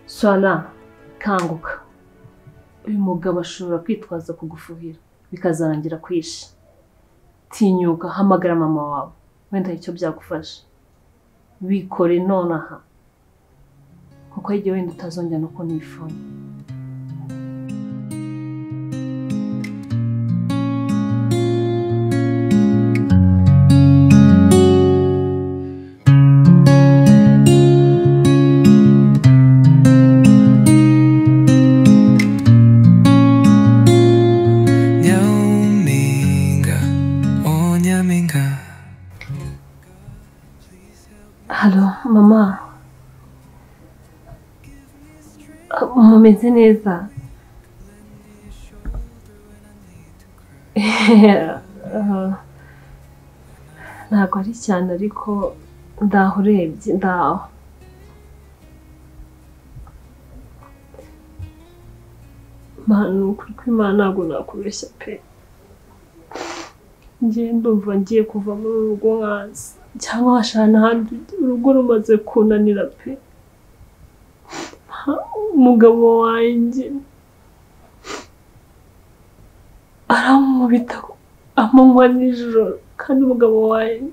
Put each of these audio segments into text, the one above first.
Swala kanguka. Uyu mugabo ashobora kwitwaza kugufuhira bikazarangira kwishe. Tinyuka hamagara mama wawe. Wenda icyo byagufasha. Bikore nonaha. Kuko igihe wenda utazongera no kunifona. Halo, mama. Mumeze neza? Ntabwo ari cyane ariko ndaho urebye ndaho. Manu kuri kw'Imana ntabwo nakubeshya pe. Ngiye ndumva ngiye kuva muri urugo nkaza. Cyangwa washana ahandi urugo rumaze kunanira pe. Umugabo wanjye aramubita amanywa nijoro kandi umugabo wanjye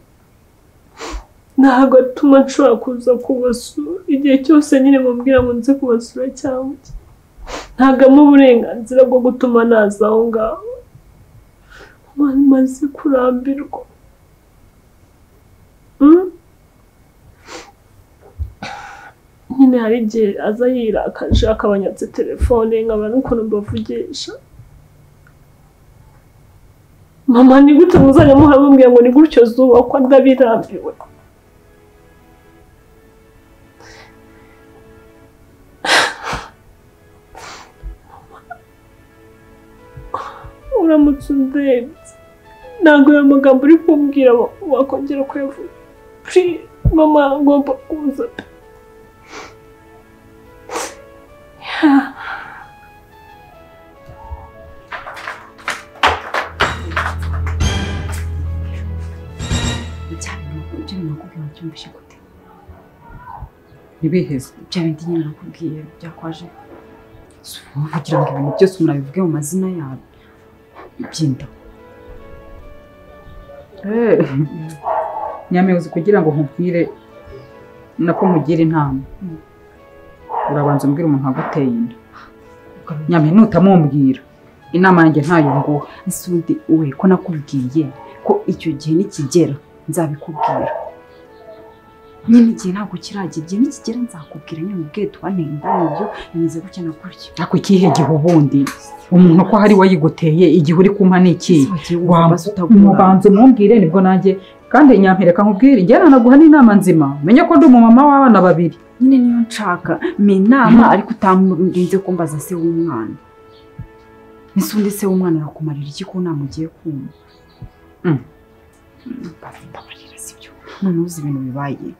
ntabwo atuma nshobora kuza kubasura igihe cyose nyine mubwira ngo nze kubasura cyangwa ntabwo amuha uburenganzira bwo gutuma naza aho ngaho. Maze kurambirwa. Nyine hari igihe aza yirakaje akabanyatse telefone nkaba n'ukuntu mbavugisha. Mama ni gute muzajya muhamubwira ngo ni gutyo zuba ko ndabirambiwe. Uramutse undebye ntabwo ayo magambo uri kumbwira wakongera kuyavuga. Mama agomba kuza. Ibiheze bya bindi nyine nakubwiye byakwaje kugira ngo ibintu byose umuntu abivuge mu mazina yabo byinda. Nyameuzi kugira ngo nkubwire nako mugira intama. Urabanza umbwira umuntu aguteye inda. Nyame nutamubwira inama yanjye ntayo nguha. Isundi we ko nakubwiye ko icyo gihe nikigera nzabikubwira. Nyine igihe ntabwo kiragira, igihe nikigera nzakubwira nyine ubwe twanenda nibyo bimeze gutya na gutya. Ako ikihe gihe ubundi umuntu ko hari wayiguteye igihe uri kumpa niki wamubanze mumbwire nibwo nanjye kandi nyampereka nkubwire njye nanaguha n'inama nzima menye ko ndi umumama w'abana babiri. Nyine niyo nshaka me inama ariko utamurinze kumbaza se w'umwana. Nisundi se w'umwana arakumarira iki ko nama ugiye kumva? Babarira sibyo. None uzi ibintu bibaye.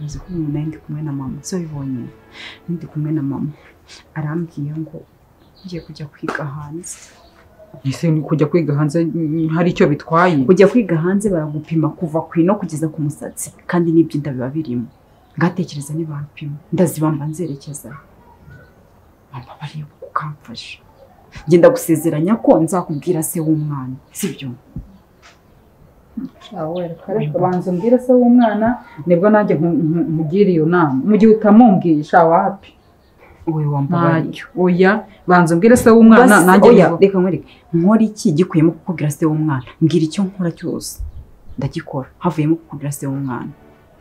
Uzi ko umuntu ndi kumwe na mama so bibonye. Ndi kumwe na mama arambwiye ngo ngiye kujya kwiga hanze. Ese ni kujya kwiga hanze hari icyo bitwaye? Kujya kwiga hanze baragupima kuva kwino kugeza ku musatsi kandi nibyo ndabiba birimo. Ngatekereza ni bampima ndazibamba nzerekeza. Mama bari kukamfasha. Ngenda gusezeranya ko nzakubwira se w'umwana sibyo? Reka banza umbwire se w'umwana nibwo nanjye nkugire iyo nama. Mu gihe utamumbwisha wapi we wambabariye. Oya banza umbwire se w'umwana nanjye reka nkwereke nkora iki gikuyemo kukubwira se w'umwana. Mbwira icyo nkora cyose ndagikora havuyemo kukubwira se w'umwana.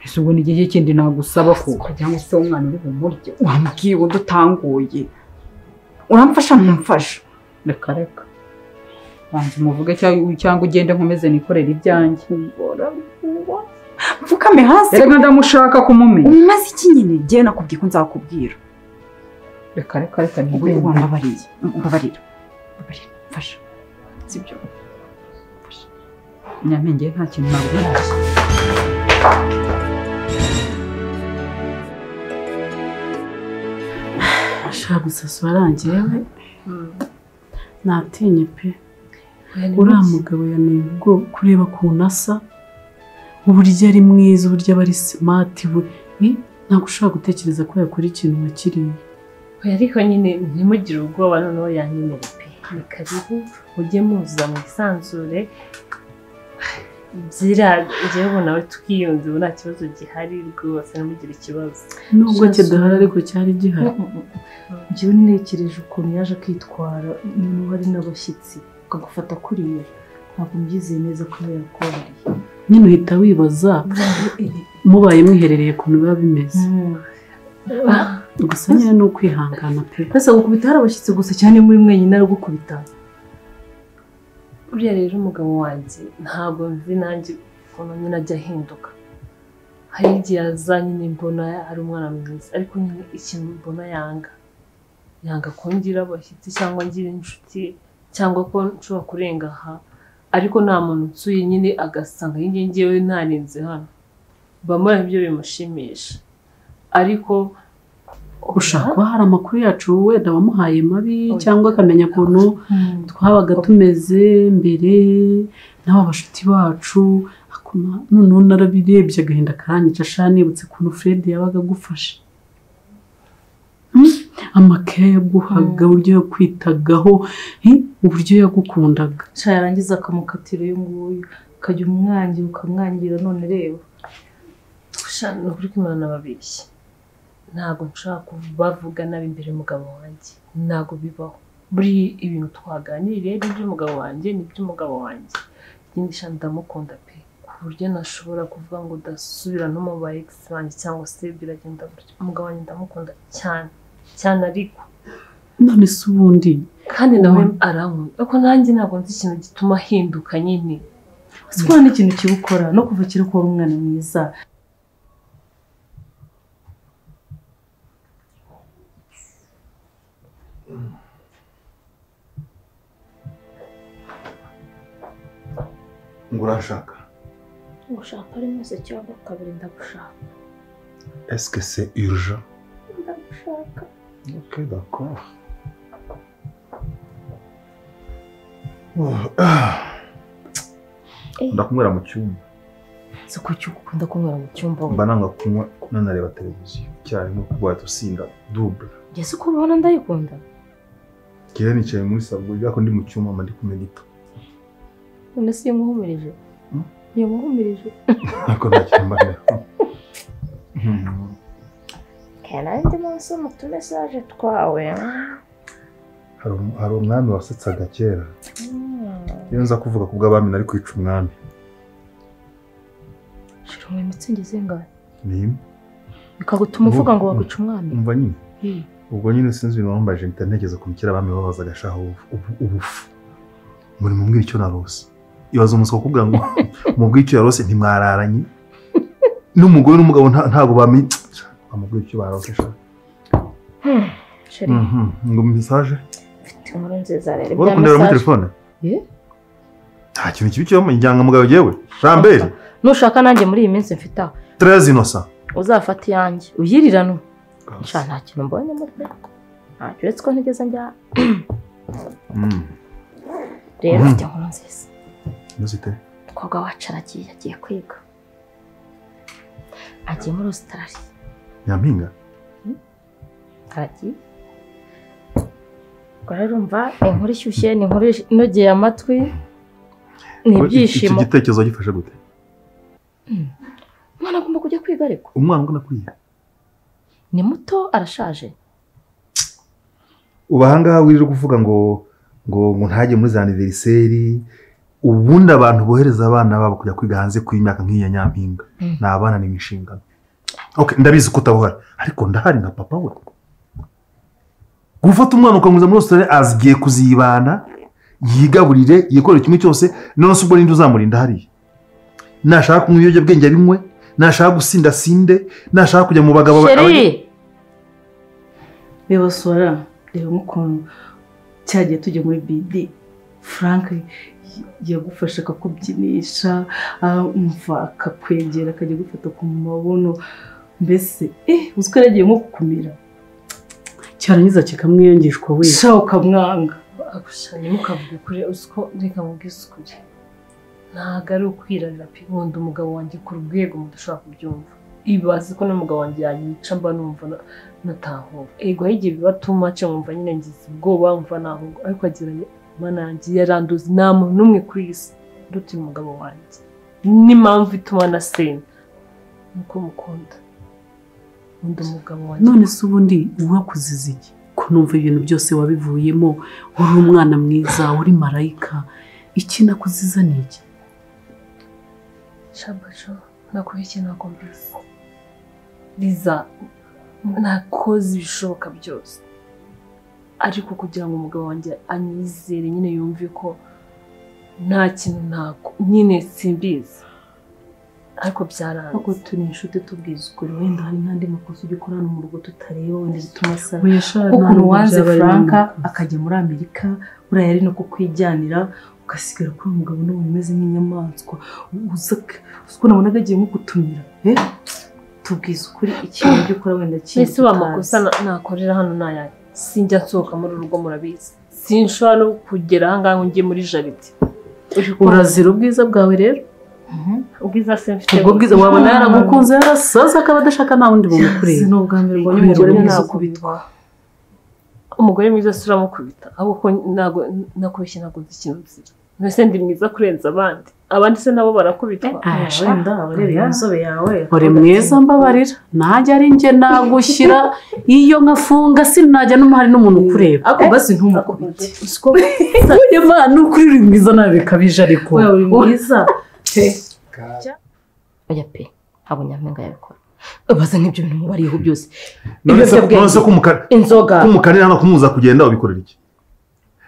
Ese ubwo ni igihe kindi nagusaba ko kugira ngo se w'umwana uri bumurye wambwiye ngo dutangoye uramfasha mumfasha. Reka banza umuvuge cyangwa ugende nkomeze nikorera ibyanjye. Mfukame hasi. Reka ndamushaka kumumenya. Umaze iki nyine ngiye nakubwiye ko nzakubwira. Reka ni we wambabariye. Mbabarira mfasha sibyo? Nyamenge nta kintu nabwira. Ashaka gusasa warangiye we natinye pe. Uriya mugabo yaneye ubwo kureba ku nasa uburyo ari mwiza uburyo aba ari smart ntabwo ushobora gutekereza ko yakora ikintu nka kiriya. ariko nyine ntimugire ubwoba noneho yanyemereye pe ni karibu ujye muza mu isanzure njyewe nawe tukiyunze ubu nta kibazo gihari rwose ntimugire ikibazo nubwo kidahari ariko cyari gihari njyewe ntekereje ukuntu yaje akitwara umuntu hari n'abashyitsi akagufata kuriya ntabwo mbyizeye neza ko yakubariye nyine uhita wibaza mubaye mwiherereye ukuntu biba bimeze gusa nyine ni ukwihangana pe mbese gukubita hari abashyitsi gusa cyane muri mwenyine ari gukubita uriya rero umugabo wanjye ntabwo nzi nanjye ukuntu nyine ajya ahinduka hari igihe aza nyine mbona ari umwana mwiza ariko nyine ikintu mbona yanga ko ngira abashyitsi cyangwa ngira inshuti cyangwa ko nshobora kurenga aha ariko nta muntu nsuye nyine agasanga ngewe ntarenze hano bamara ibyo bimushimisha ariko ushaka kuba hari amakuru yacu wenda wamuhaye mabi cyangwa akamenya ukuntu twabaga tumeze mbere n'aba bashuti bacu noneho narabirebye agahinda karanyica sha nibutse ukuntu Fred yabaga agufashe amakaye yaguhaga uburyo yakwitagaho uburyo yagukundaga sha yarangiza akamukatira uyu nguyu ukajya umwangira ukamwangira none reba ni ukuri ko Imana babeshya ntabwo nshaka kubavuga nabi imbere y'umugabo wanjye ntabwo bibaho buri ibintu twaganiriye n'iby'umugabo wanjye n'iby'umugabo wanjye ikindi sha ndamukunda pe ku buryo nashobora kuvuga ngo udasubira no mu ba ex banjye cyangwa se biragenda gutyo umugabo wanjye ndamukunda cyane ariko none se ubundi kandi nawe arankunda ariko nanjye ntabwo nzi ikintu gituma ahinduka nyine siko n'ikintu kibukora no kuva kiri ko umwana mwiza ngo urashaka ushaka ari mwese cyangwa kabiri ndagushaka est-ce que c'est urgent ndagushaka ok d'accord ndakunywera mu cyumba si ku cyuko ukunda kunywera mu cyumba mba nanga kunywa nanareba televiziyo icyarimwe kuko watusinda double Jesse ko ubona ndayikunda kera nicaye muri sabo byako ndi mu cyumba mba ndi kumedita none si yamuhumirije yamuhumirije ariko ntacyambane kandi munsi mu tumesaje twawe hari umwami wasetsaga kera iyo nza kuvuga ku bw'abami nari kwica umwami shira mu mitsingi zingahe ni bikagutuma uvuga ngo waguca umwami umva nyine ubwo nyine sinzi ibintu wambaje ntegeza ku mukira abami babazaga shaho ubufu muri mumbwira icyo narose ibaza umuswa kuvuga ngo mubwira icyo yarose ntimwararanye n'umugore n'umugabo ntago bami amubwira icyo barose shaho sheri ngo message mfite inkuru nziza rero bya message muri telefone nta kintu kibi cyo njyanga mugabo jewe Rambere nushaka nanjye muri iyi minsi mfite 13 innocent uzafata yanjye uyirirano nta kintu mbonye muri nta uretse ko ntigeze njya rero mfite inkuru nziza nuzite umukobwa wacu agiye kwiga agiye muri Australia Nyampinga aragiye ubwo rero umva inkuru ishyushye ni inkuru inogeye amatwi ni ibyishimo iki gitekerezo gifashe gute umwana agomba kujya kwiga ariko umwana ungana kuriya ni muto arashaje ubahangaha wirije kuvuga ngo ntajye muri za anniversaire ubundi abantu bohereza abana babo kujya kwiga hanze ku imyaka nk'iya Nyampinga ni abana ni inshingano okay ndabizi ko utabuhari ariko ndahari nka papa we gufata umwana ukamuza muri Australia azigiye kuzibana yigaburire yikorera kimwe cyose none se ubwo ninde uzamurinda hariya nashaka kunywa ibiyobyabwenge bimwe nashaka gusinda sinde nashaka kujya mu bagabo reba sora reba mukuntu cyagiye tujya muri BD Frank yagufasha akakubyinisha umva akakwegera akajya gufata ku mabono mbese uziko yaragiye nko kukumira cyarangiza kikamwiyangishwa we sha ukamwanga agushanye mukavuga kuri uziko reka mubwise ukuri ntago ari ukwirarira pe wundi umugabo wanjye ku rwego mudashobora kubyumva ibaze ko n'umugabo wanjye yanyica mba numva natahura ego hari igihe biba too much nkumva nyine ngize ubwoba nkumva nahunga ariko agira Mana yanjye yaranduza nta muntu n'umwe kuri iyi si ndutira umugabo wanjye n'impamvu ituma nasenga nuko mukunda nkunda umugabo wanjye none se ubundi wakuziza iki ko numva ibintu byose wabivuyemo uri umwana mwiza uri marayika iki nakuziza ni iki shabajo nakubeshye ntabwo mbizi Liza nakoze ibishoboka byose ariko kugira ngo umugabo wanjye anyizere nyine yumve ko nta kintu nyine simbizi ariko byaranze kuko turi inshuti tubwiza ukuri wenda hari n'andi makosa ujya ukorana mu rugo tutareba wenda bituma asa ukuntu wanze Franka akajya muri Amerika buriya yari no kukwijyanira ugasigara kuri uwo mugabo n'ubu umeze nk'inyamaswa uko nabonaga agiye nko gutumira tubwiza ukuri ikintu ujya ukora wenda kintu ese wa makosa nakorera hano nayaye sinjya nsohoka muri urugo murabizi sinshobora no kugera ahangaha ngo njye muri jaride urazira ubwiza bwawe rero ubwiza se mfite ubwo bwiza wabona yaragukunze yarasaza akaba adashaka nta wundi muntu kureba ni ubwa mbere mbonye umugore mwiza ukubitwa umugore mwiza si uramukubita ahubwo ntabwo nakubeshye ntabwo nzi ikintu nzira mbese ndi mwiza kurenza abandi se nabo barakubitwa wenda abareba inzobe yawe uri mwiza mbabarira najya ari njye nagushyira iyo nkafunga sinajya n'umuhari n'umuntu ukureba ako basi ntumukubite uyu mwana ukuri uri mwiza nawe bikabije ariko uri mwiza oya pe ntabwo Nyampinga yabikora ubaza nk'ibyo bintu mubariyeho byose none se inzoga kumukanira hano kumuza kugenda ubikorera iki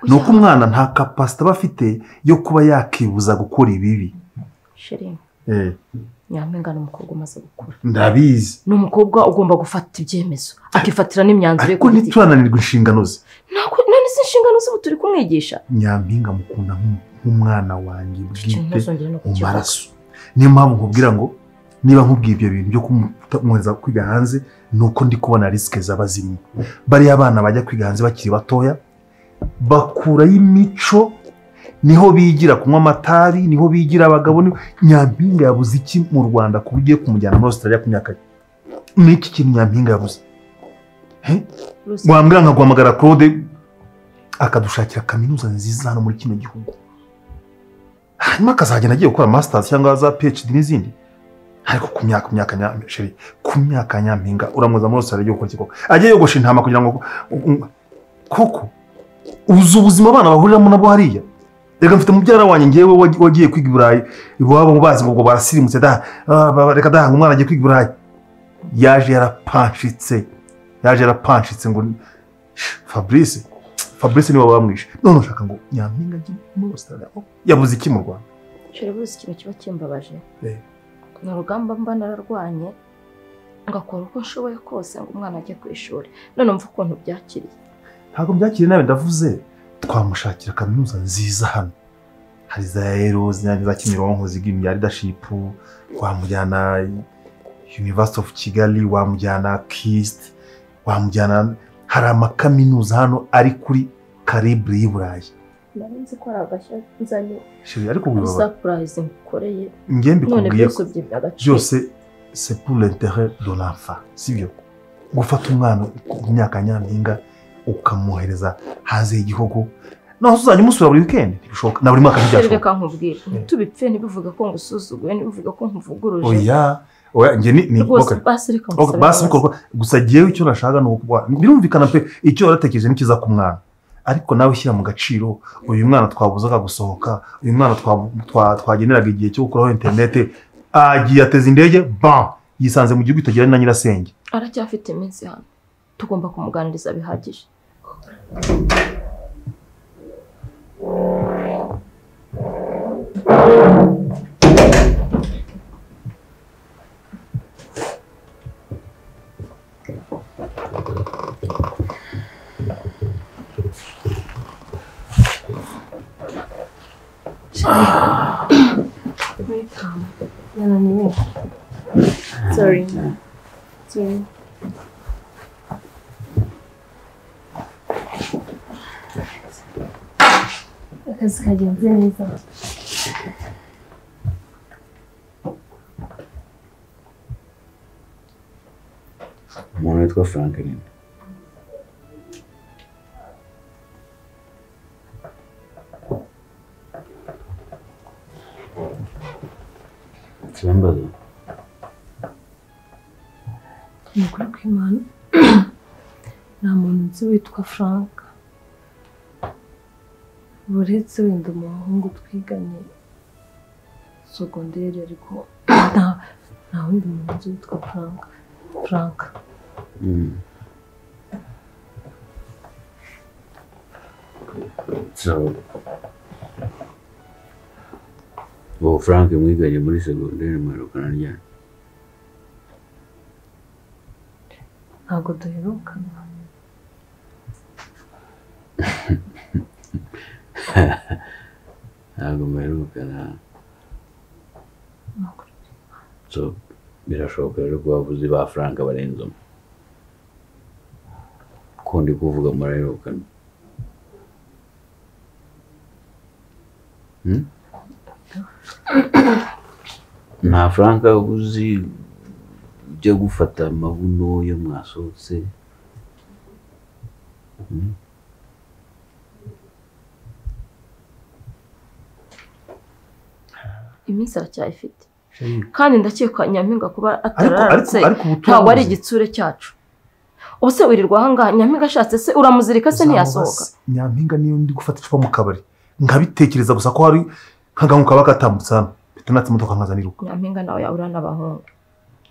ni uko umwana nta kapasite aba afite yo kuba yakibuza gukora ibibi sheri Nyampinga ni umukobwa umaze gukura ndabizi ni umukobwa ugomba gufata ibyemezo akifatira n'imyanzuro ariko ntiturananirwe inshingano ze none se inshingano ze ubu turi kumwigisha Nyampinga mukunda nk'umwana wanjye bwite mu maraso niyo mpamvu nkubwira ngo niba nkubwiye ibyo bintu byo kumwohereza kwiga hanze ni uko ndi kubona risike zaba zirimo bariya abana bajya kwiga hanze bakiri batoya bakurayo imico niho bigira kunywa amatabi niho bigira abagabo Nyampinga yabuze iki mu Rwanda ku buryo kumujyana muri Australia ku myaka n'iki kintu Nyampinga yabuze wambwira nka guhamagara Claude akadushakira kaminuza nziza hano muri kino gihugu hanyuma akazagenda agiye gukora masters cyangwa za PhD n'izindi ariko ku myaka Nyampinga uramuza muri Australia yo gukora kiko agiye yogosha intama kugira ngo koko uzi ubuzima abana bahuriramo nabo hariya reka mfite mubyara wanjye ngewe wagiye kwiga Burayi iwabo bazi ngo barasirimutse reka dahanga umwana agiye kwiga Burayi yaje yarapanshitse ngo Fabrice niwe bamwishe none ushaka ngo Nyampinga agiye muri Australia yabuze iki mu Rwanda shirabuze ikintu kiba kimbabaje ni urugamba mba nararwanye ngakora uko nshoboye kose ngo umwana ajye ku ishuri none mva ukuntu byakiriye ntabwo byakiriye nawe ndavuze twamushakira kaminuza nziza hano hari za Eros za Kimironko ziga imyari leadership wamujyana University of Kigali wamujyana KIST wamujyana hari amakaminuza hano ari kuri calibre y'Iburayi narinzi ko aragashya nzanye shiri ariko ubibaba surprise nkoreye ngembi kubwiye byose c'est pour l'intérêt de l'enfant sivyo gufata umwana ku myaka Nyampinga ukamuhereza hanze y'igihugu naho uzajya umusura buri weekend bishoboka na buri mwaka ntibyashoboka reka nkubwire tubipfe nibivuga ko ngusuzuguye nibivuga ko nkuvuguruje oya nge ni basi bikorwa gusa giyewe icyo nashaka no kuba birumvikana pe icyo waratekereje nikiza ku mwana ariko nawe ushyira mu gaciro uyu mwana twabuzaga gusohoka uyu mwana twageneraga igihe cyo gukuraho internet agiye ateza indege yisanze mu gihugu itagira na nyirasenge aracyafite iminsi hano tugomba kumuganiriza bihagije Sorry. Akazi kagenze neza. umuntu witwa Frank ninde? Kirambaza. Ni ukuri kw'Imana nta muntu nzi witwa Frank uretse wenda umuhungu twiganye sogonderi ariko nta wundi muntu nzi witwa Frank. So, Frank mwiganye muri segonderi mwerukana ryari? Ntabwo duherukana. Ntabwo mwerukana. So, birashoboka rero ko bavuze ba Frank barenze umwe. Ko ndi kuvuga muraherukana. Nta Frank uzi ujya gufata amabuno yo mwasohotse? Iminsi aracyayifite kandi ndakeka Nyampinga kuba atararatse ntabwo ari igitsure cyacu. Ubuse wirirwa ahangaha Nyampinga ashatse se uramuzirika se ntiyasohoka? Nyampinga niyo ndi gufata icupa mu kabari nkabitekereza gusa ko hari nk'agangu kaba katambutse hano bitanatse imodoka nkazaniruka. Nyampinga nawe yahura n'abahungu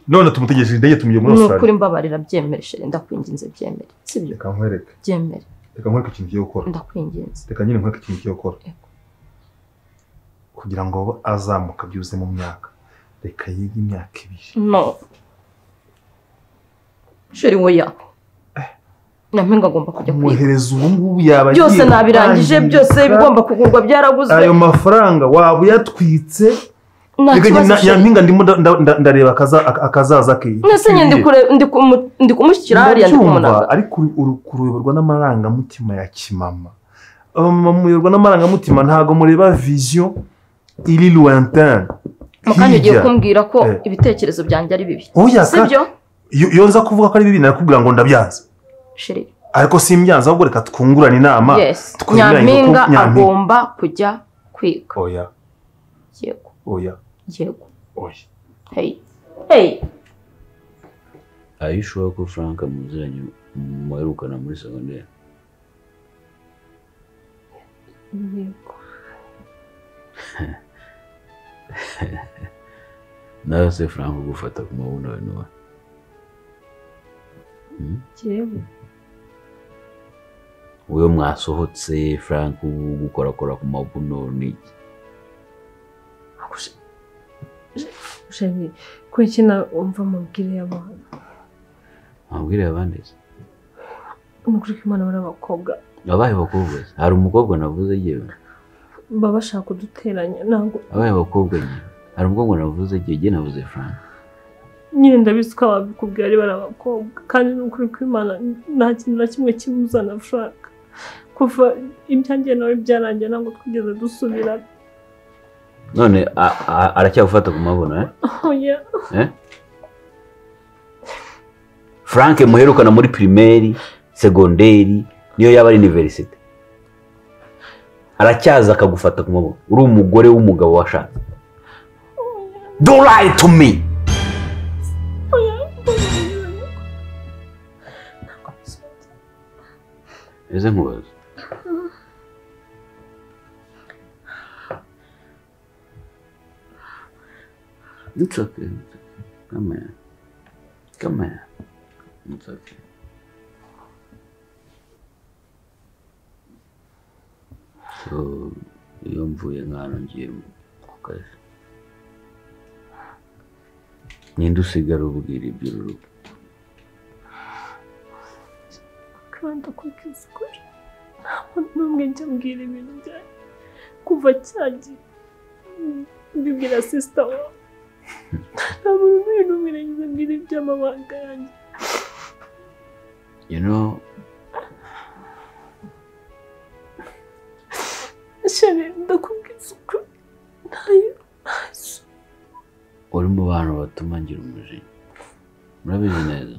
none tumutegereje indege tumuye muri Australia. Nukuri mbabarira byemereshe ndakwinginze byemere sibyo? Reka nkwereke. Byemere. Reka nkwereke ikintu kigiye gukora. Ndakwinginze. Reka nyine nkwereke ikintu kigiye gukora. Kugira ngo azamuka byuze mu myaka. Reka yige imyaka 2. No. Sheri woya. Nyampinga agomba kujya kwiga. Muhereza ubu ngubu yaba byose nabirangije byose bigomba kugurwa byaraguzwe. Ayo mafaranga waba yatwitse. Nyampinga ndimo ndareba akazaza ke. Nese ndi kumushyira hariya ndi kumunaga. Ariko kuruyoborwa n'amaranga mutima ya kimama. Muyoborwa n'amaranga mutima ntago mureba vision iri lointain. Mukanya ugiye kumbwira ko ibitekerezo byanjye ari bibi. Sibyo? Iyo nza kuvuga ko ari bibi nakubwira ngo ndabyanze. Sheri. Ariko simbyanze ahubwo reka twungurane inama. Nyampinga agomba kujya kwiga. Oya. Yego. Oya. Yego. Oya. Hey. Hey. Are you sure ko Frank muziranye mwerukana muri segonderi? Yego. Nawe se Frank gufata ku mabuno we nuwa? Yego. Uyo mwasohotse Frank gukorakora ku mabuno ni Sheri kwikina umva mubwire y'abantu. Mubwire abandi se? Nukuri Imana barabakobwa. Abahe bakobwa? Hari umukobwa navuze yewe. Baba bashaka kuduteranya ntabwo. Abahe bakobwa nyine? Hari umukobwa navuze yewe navuze Frank. Nyine ndabizi ko ababikubwira ari barabakobwa kandi nukuri Imana nta kintu na kimwe kimuzana Frank. Kuva ibyanjye nawe byarangiye ntabwo twigeze dusubira. None aracyagufata ku mabuno Oya. Frank muherukana muri primaire, segonderi, niyo yaba ari university. Aracyaza akagufata ku mabuno. Uri umugore w'umugabo washatse. Don't lie to me. Ese nkubaza. It's okay. Come here. Come here. It's okay. So, iyo mvuye nk'ahantu ngiye ku kazi. Ninde usigara ubwira iby'urugo? Kandi akubwiza ukuri. Ntabwo n'umwe njya mbwira ibintu byawe. Kuva cyagiye. Mbibwira sister wawe. Ntabwo n'umwe nigeze mbwira iby'amabanga yanjye. You know, Sheri ndakubwiza ukuri. Ntayo. uri mu bantu batuma ngira umujinya. Murabizi neza.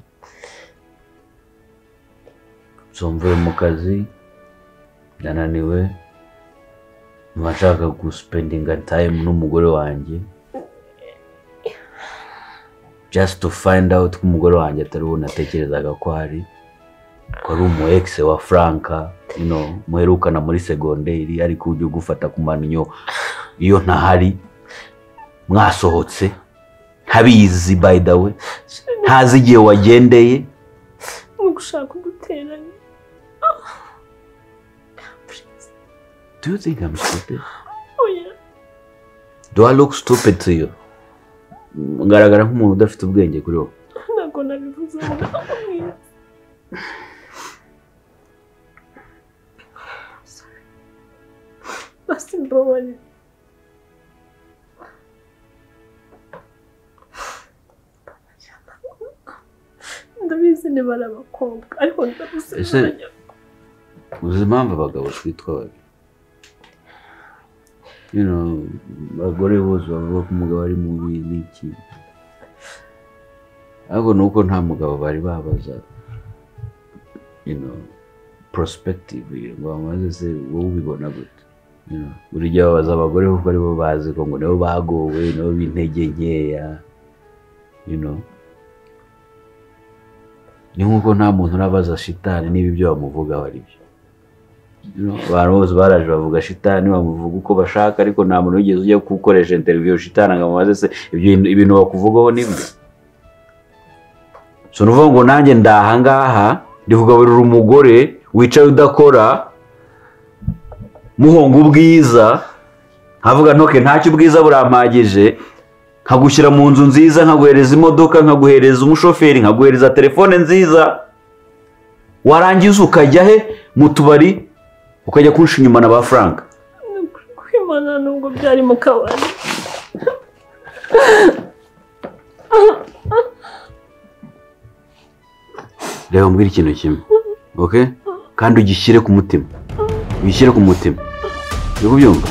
mvuye mu kazi ndananiwe mba nshaka guspendinga time n'umugore wanjye just to find out ko umugore wanjye atari uwo natekerezaga ko ari umu ex wa Franka muherukana muri segonderi ariko ujye gufata ku manyo iyo ntahari mwasohotse ntabizi by the way ntazi igihe wagendeye mu gushaka kuduteranya. Do you think I'm stupid? Oh yeah. Do I look stupid to you? Ngaragara nk'umuntu udafite ubwenge kuri wowe. Ntabwo nabivuze ngo basi mbabare. Ndabizi niba ari abakobwa ariko ndabuze. Ese uzi impamvu abagabo twitwa babi? Abagore bose bavuga ko umugabo ari mubi n'iki, ariko nuko nta mugabo bari babaza perspective ngo bamaze se wowe ubibona gute. Buri gihe babaza abagore kuko aribo bazi ko ngo nabo bagowe nabo b'intege nkeya. Ni nk'uko nta muntu urabaza shitani niba ibyo bamuvugaho ari byo. Abantu bose baraje bavuga shitani bamuvuga uko bashaka, ariko nta muntu wigeze ujya gukoresha interview shitani ngo amubaze se ibintu bakuvugaho nibyo. So nuvuga ngo nanjye ndahangaha ndi kugaburira umugore wicaye udakora muhonga ubwiza, nkavuga ntoke ntacyo ubwiza burampagije, nkagushyira mu nzu nziza, nkaguhereza imodoka, nkaguhereza umushoferi, nkaguhereza telefone nziza, warangiza ukajya he mu tubari ukajya kunsha inyuma na ba Frank. Kwimana nubwo byari mu kabari. Reba mbwira ikintu kimwe, okay? Kandi ugishyire ku mutima, uri kubyumva?